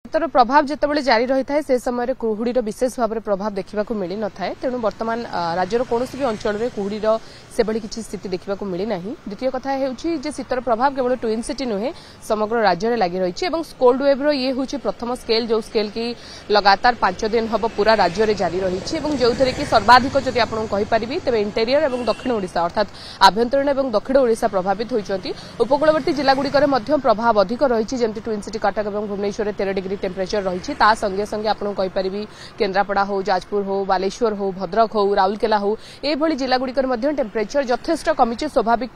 शीतर प्रभाव जितेबाला जारी रही है से समय कुहुड़ीर विशेष भाव में प्रभाव देखा मिल न था तेणु बर्तमान राज्यर कौन भी अंचल में कुहुड़ीर से किसी स्थिति देखा मिलना। द्वितीय कथा है शीतर प्रभाव केवल ट्विन सिटी नुहे समग्र राज्य में लगी रही कोल्ड वेव ये हूँ प्रथम स्केल जो स्केल की लगातार 5 दिन हम पूरा राज्य में जारी रही जो थे कि सर्वाधिक जदि आपरी तेज इंटेरियर और दक्षिण ओडिशा अर्थात आभ्यंतरीण और दक्षिण ओडिशा प्रभावित होती उपकूलवर्ती जिलागुड़िक प्रभाव अधिक रही जमी ट्विन सिटी कटक और भुवनेश्वर 13 डिग्री टेम्परेचर रही संगे संगे आपरी केन्द्रापड़ा हो जाजपुर हो बालेश्वर हो भद्रक हो राउरकेला हो ये जिलागुड़िक टेम्परेचर यथेष्ट कमी स्वाभाविक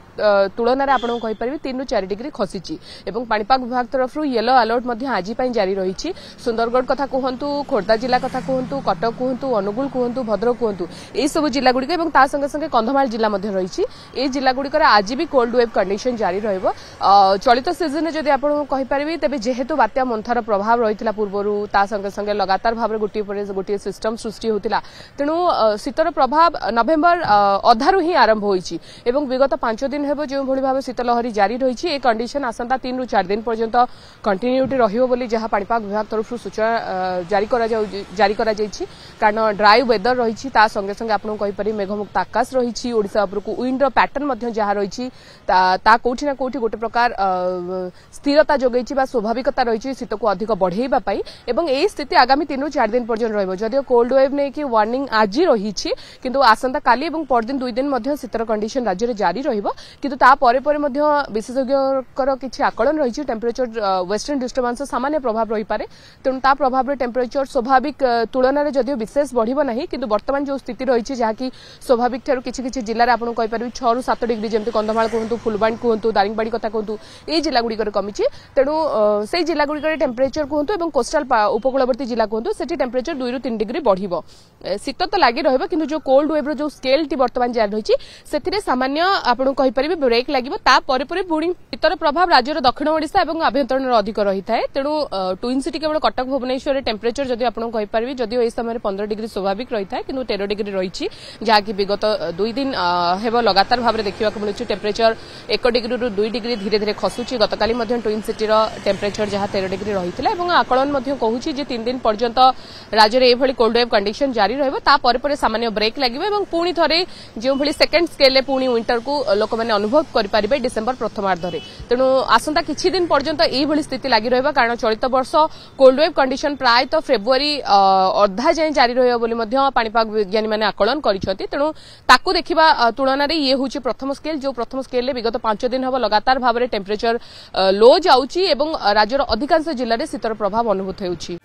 तुलन में आपको 3 ରୁ 4 डिग्री खसी पाणीपाग विभाग तरफ येलो अलर्ट आज जारी रही सुंदरगढ़ कथा कहतु खोर्धा जिला कथा कहतु कटक कहतु अनुगुल कहतु भद्रक कहतु यह सब जिलागुड़िक संगे संगे कंधमाल जिला रही ये जिलागुड़िक आज भी कोल्ड वेव कंडीशन जारी चलित सीजन जदि आपरी तेज जेहेतु बात्या मंथार प्रभाव रही पूर्वर संगे संगे लगातार भाव गोटे सिस्टम सृष्टि होता तेणु शीतर प्रभाव नवेम्बर अधारू ही आरंभ होती विगत 5 दिन हेब जो भाव शीतलहरी जारी रही है कंडीशन आसंता 3 ରୁ 4 दिन पर्यंत कंटिन्यूटी रही जहाँ पाणीपाग विभाग तरफ सूचना जारी कारण ड्राई वेदर रही संगे संगे आपको मेघमुक्त आकाश रही ओडिशा उपरकू विंडर पैटर्न जहाँ रही कौटी ना कौटी गोटे प्रकार स्थिरता जोगई स्वाभाविकता रही शीत को अधिक बढ़ाई यही स्थिति आगामी 3 ରୁ 4 दिन पर्यंत रही कोल्ड वेव नहीं कि वार्निंग आज रही किंतु आसंता काली और परदिन 2 दिन शीतर कंडीशन राज्य में जारी किंतु विशेषज्ञर किसी आकलन रही टेम्परेचर वेस्टर्न डिस्टर्बांस सामान्य प्रभाव रही पारे तेणु ता प्रभाव में टेम्परेचर स्वाभाविक तुलन में जदिव विशेष बढ़िबो नहीं किंतु वर्तमान जो स्थिति रही जहाँकि स्वाभाविक ठारू किसी जिले में आपको 6 ରୁ 7 डिग्री जमी कंधमाल कहतु फुलबाणी कहतु दारिंगबाड़ी कथा कहतु ये जिलागुड़िक कमी तेणु से जिलागुड़िक टेम्परेचर कहतु कोस्टाल उपकूलवर्ती जिला कहतु से टेम्परेचर 2 ରୁ 3 डिग्री बढ़िबो शीत तो लगी रहिबो किंतु जो कोल्ड वेव जो स्केल टी वर्तमान जारी रही से सामान्य आपको कहीपर ब्रेक लगे पुणी शीतर प्रभाव राज्यर दक्षिण ओडिशा और आभ्यंतरण अधिक रही है तेणु ट्विन सिटी केवल कटक भुवनेश्वर टेम्परेचर जदि आपको कहीपर जदिव यह समय 15 डिग्री स्वाभाविक रही है किंतु 13 डिग्री रही जहाँकि विगत 2 दिन हेब लगातार भाव में देखा मिलूँ टेम्परेचर 1 डिग्री ରୁ 2 डिग्री धीरे धीरे खसुची गतकाली ट्विन सिटी टेम्परेचर जहाँ 13 डिग्री रही है आकलन कहूँ 3 दिन पर्यंत राज्य में यह कोल्ड वेव कंडीशन जारी रही सामान्य ब्रेक लगे पुणी थे जो सेकेंड स्केल पुणी विंटर को लोक मैंने अनुभव करेंगे डिसेम्बर प्रथमार्धे तेणु आसंता किछि दिन पर्यंत यही स्थिति लगी रहा कारण चलित वर्ष कोल्ड वेव कंडीशन प्रायतः फेब्रुआरी अर्धा जाए जारी रही पाणीपाग विज्ञानी मैंने आकलन करिसेंति तेणु ताकू देखिबा तुलन में ये हूँ प्रथम स्केल जो प्रथम स्केल विगत 5 दिन हम लगातार भाव में टेम्परेचर लो जाउची एवं राज्यर अधिकांश जिले में शीतर प्रभाव अनुभूत होउची।